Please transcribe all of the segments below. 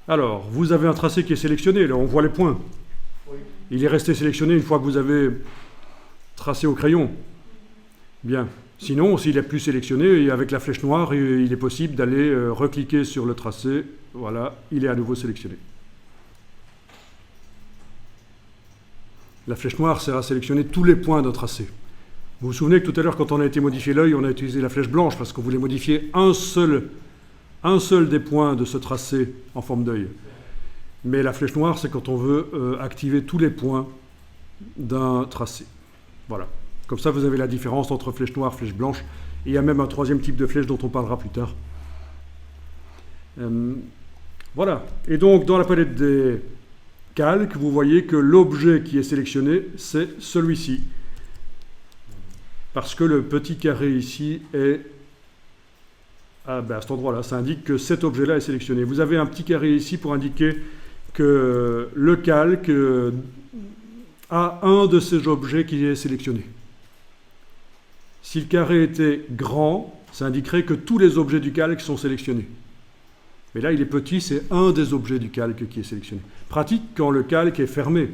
Alors, vous avez un tracé qui est sélectionné, là on voit les points. Oui. Il est resté sélectionné une fois que vous avez tracé au crayon. Bien. Sinon, s'il n'est plus sélectionné, avec la flèche noire, il est possible d'aller recliquer sur le tracé. Voilà, il est à nouveau sélectionné. La flèche noire sert à sélectionner tous les points d'un tracé. Vous vous souvenez que tout à l'heure, quand on a été modifier l'œil, on a utilisé la flèche blanche parce qu'on voulait modifier un seul des points de ce tracé en forme d'œil. Mais la flèche noire, c'est quand on veut activer tous les points d'un tracé. Voilà. Comme ça, vous avez la différence entre flèche noire et flèche blanche. Et il y a même un troisième type de flèche dont on parlera plus tard. Voilà. Et donc, dans la palette des calques, vous voyez que l'objet qui est sélectionné, c'est celui-ci. Parce que le petit carré ici est à cet endroit-là. Ça indique que cet objet-là est sélectionné. Vous avez un petit carré ici pour indiquer que le calque a un de ces objets qui est sélectionné. Si le carré était grand, ça indiquerait que tous les objets du calque sont sélectionnés. Mais là, il est petit, c'est un des objets du calque qui est sélectionné. Pratique quand le calque est fermé.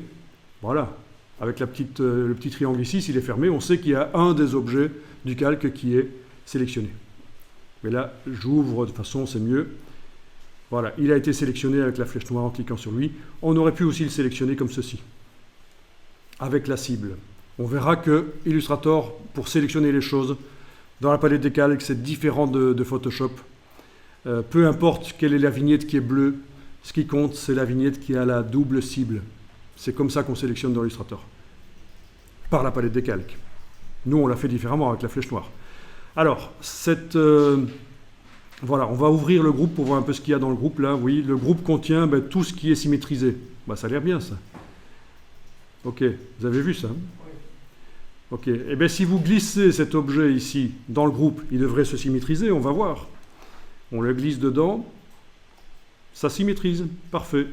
Voilà. Avec le petit triangle ici, s'il est fermé, on sait qu'il y a un des objets du calque qui est sélectionné. Mais là, j'ouvre de façon, c'est mieux. Voilà, il a été sélectionné avec la flèche noire en cliquant sur lui. On aurait pu aussi le sélectionner comme ceci, avec la cible. On verra que Illustrator, pour sélectionner les choses, dans la palette des calques, c'est différent de Photoshop. Peu importe quelle est la vignette qui est bleue, ce qui compte, c'est la vignette qui a la double cible. C'est comme ça qu'on sélectionne dans Illustrator, par la palette des calques. Nous, on l'a fait différemment avec la flèche noire. Alors, voilà, on va ouvrir le groupe pour voir un peu ce qu'il y a dans le groupe. Là, oui, le groupe contient tout ce qui est symétrisé. Ça a l'air bien, ça. Ok, vous avez vu ça? Ok, et bien si vous glissez cet objet ici dans le groupe, il devrait se symétriser, on va voir. On le glisse dedans, ça symétrise, parfait.